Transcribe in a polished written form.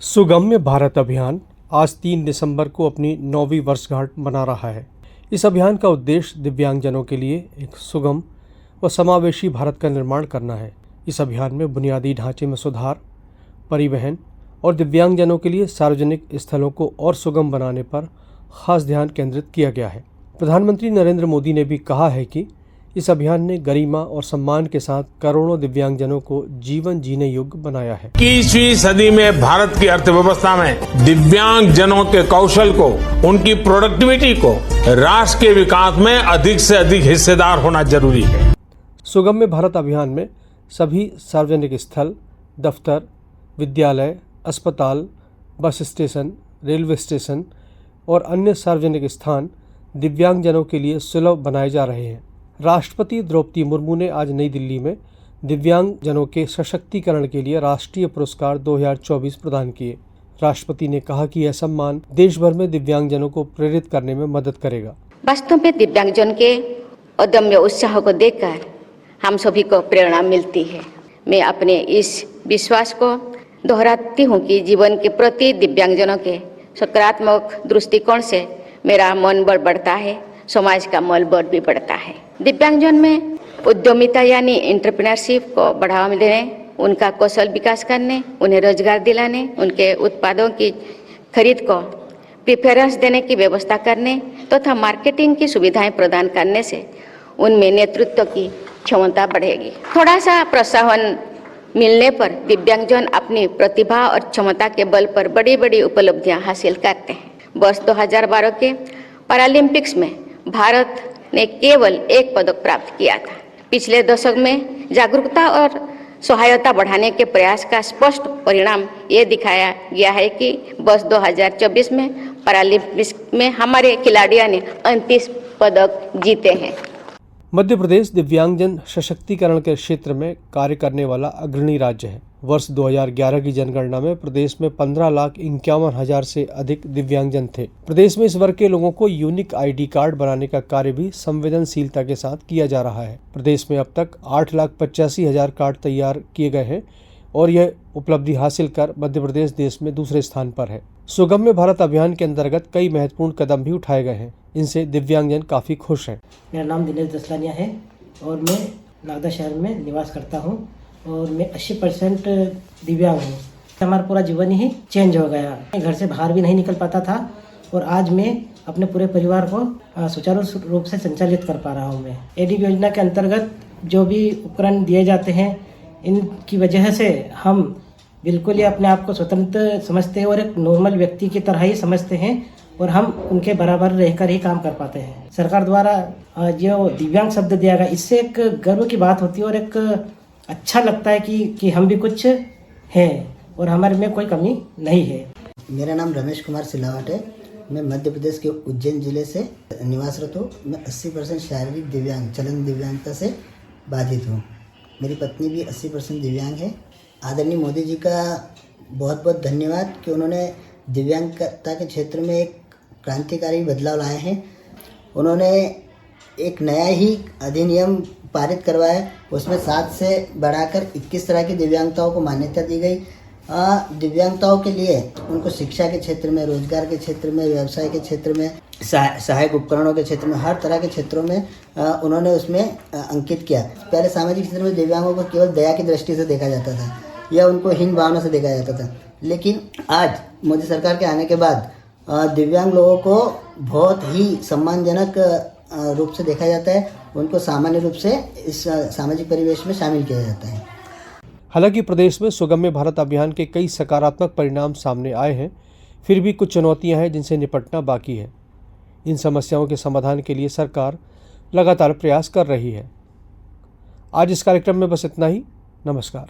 सुगम्य भारत अभियान आज 3 दिसंबर को अपनी 9वीं वर्षगांठ मना रहा है। इस अभियान का उद्देश्य दिव्यांगजनों के लिए एक सुगम व समावेशी भारत का निर्माण करना है। इस अभियान में बुनियादी ढांचे में सुधार, परिवहन और दिव्यांगजनों के लिए सार्वजनिक स्थलों को और सुगम बनाने पर खास ध्यान केंद्रित किया गया है। प्रधानमंत्री नरेंद्र मोदी ने भी कहा है कि इस अभियान ने गरिमा और सम्मान के साथ करोड़ों दिव्यांगजनों को जीवन जीने योग्य बनाया है। 21वीं सदी में भारत की अर्थव्यवस्था में दिव्यांगजनों के कौशल को, उनकी प्रोडक्टिविटी को राष्ट्र के विकास में अधिक से अधिक हिस्सेदार होना जरूरी है। सुगम्य भारत अभियान में सभी सार्वजनिक स्थल, दफ्तर, विद्यालय, अस्पताल, बस स्टेशन, रेलवे स्टेशन और अन्य सार्वजनिक स्थान दिव्यांगजनों के लिए सुलभ बनाए जा रहे हैं। राष्ट्रपति द्रौपदी मुर्मू ने आज नई दिल्ली में दिव्यांगजनों के सशक्तिकरण के लिए राष्ट्रीय पुरस्कार 2024 प्रदान किए। राष्ट्रपति ने कहा कि यह सम्मान देश भर में दिव्यांगजनों को प्रेरित करने में मदद करेगा। वास्तव में दिव्यांगजन के अदम्य उत्साह को देखकर हम सभी को प्रेरणा मिलती है। मैं अपने इस विश्वास को दोहराती हूँ कि जीवन के प्रति दिव्यांगजनों के सकारात्मक दृष्टिकोण से मेरा मनोबल बढ़ता है, समाज का मनोबल भी बढ़ता है। दिव्यांगजन में उद्यमिता यानी एंटरप्रेन्योरशिप को बढ़ावा देने, उनका कौशल विकास करने, उन्हें रोजगार दिलाने, उनके उत्पादों की खरीद को प्रेफरेंस देने की व्यवस्था करने तथा मार्केटिंग की सुविधाएं प्रदान करने से उनमें नेतृत्व की क्षमता बढ़ेगी। थोड़ा सा प्रोत्साहन मिलने पर दिव्यांगजन अपनी प्रतिभा और क्षमता के बल पर बड़ी बड़ी उपलब्धियां हासिल करते हैं। वर्ष 2012 के पैरालंपिक्स में भारत ने केवल 1 पदक प्राप्त किया था। पिछले दशक में जागरूकता और सहायता बढ़ाने के प्रयास का स्पष्ट परिणाम ये दिखाया गया है कि वर्ष 2024 में पैरालंपिक्स में हमारे खिलाड़ियों ने 29 पदक जीते हैं। मध्य प्रदेश दिव्यांगजन सशक्तिकरण के क्षेत्र में कार्य करने वाला अग्रणी राज्य है। वर्ष 2011 की जनगणना में प्रदेश में 15,51,000 से अधिक दिव्यांगजन थे। प्रदेश में इस वर्ग के लोगों को यूनिक आईडी कार्ड बनाने का कार्य भी संवेदनशीलता के साथ किया जा रहा है। प्रदेश में अब तक 8,85,000 कार्ड तैयार किए गए हैं और यह उपलब्धि हासिल कर मध्य प्रदेश देश में दूसरे स्थान पर है। सुगम्य भारत अभियान के अंतर्गत कई महत्वपूर्ण कदम भी उठाए गए हैं। इनसे दिव्यांगजन काफी खुश हैं। मेरा नाम दिनेश दसलानिया है और मैं नागदा शहर में निवास करता हूँ और मैं 80% दिव्यांग हूँ। हमारा पूरा जीवन ही चेंज हो गया। मैं घर से बाहर भी नहीं निकल पाता था और आज मैं अपने पूरे परिवार को सुचारू रूप से संचालित कर पा रहा हूँ। मैं एडीबी योजना के अंतर्गत जो भी उपकरण दिए जाते हैं, इनकी वजह से हम बिल्कुल ही अपने आप को स्वतंत्र समझते हैं और एक नॉर्मल व्यक्ति की तरह ही समझते हैं और हम उनके बराबर रहकर ही काम कर पाते हैं। सरकार द्वारा जो दिव्यांग शब्द दिया गया, इससे एक गर्व की बात होती है और एक अच्छा लगता है कि हम भी कुछ हैं और हमारे में कोई कमी नहीं है। मेरा नाम रमेश कुमार सिलावट है। मैं मध्य प्रदेश के उज्जैन जिले से निवासरत हूँ। मैं 80% शारीरिक दिव्यांग, चलन दिव्यांगता से बाधित हूँ। मेरी पत्नी भी 80% दिव्यांग है। आदरणीय मोदी जी का बहुत बहुत धन्यवाद कि उन्होंने दिव्यांगता के क्षेत्र में एक क्रांतिकारी बदलाव लाए हैं। उन्होंने एक नया ही अधिनियम पारित करवाया, उसमें 7 से बढ़ाकर 21 तरह की दिव्यांगताओं को मान्यता दी गई। दिव्यांगताओं के लिए उनको शिक्षा के क्षेत्र में, रोजगार के क्षेत्र में, व्यवसाय के क्षेत्र में, सहायक उपकरणों के क्षेत्र में, हर तरह के क्षेत्रों में उन्होंने उसमें अंकित किया। पहले सामाजिक क्षेत्र में दिव्यांगों को केवल दया की दृष्टि से देखा जाता था या उनको हीन भावना से देखा जाता था, लेकिन आज मोदी सरकार के आने के बाद दिव्यांग लोगों को बहुत ही सम्मानजनक रूप से देखा जाता है। उनको सामान्य रूप से इस सामाजिक परिवेश में शामिल किया जाता है। हालांकि प्रदेश में सुगम्य भारत अभियान के कई सकारात्मक परिणाम सामने आए हैं, फिर भी कुछ चुनौतियां हैं जिनसे निपटना बाकी है। इन समस्याओं के समाधान के लिए सरकार लगातार प्रयास कर रही है। आज इस कार्यक्रम में बस इतना ही। नमस्कार।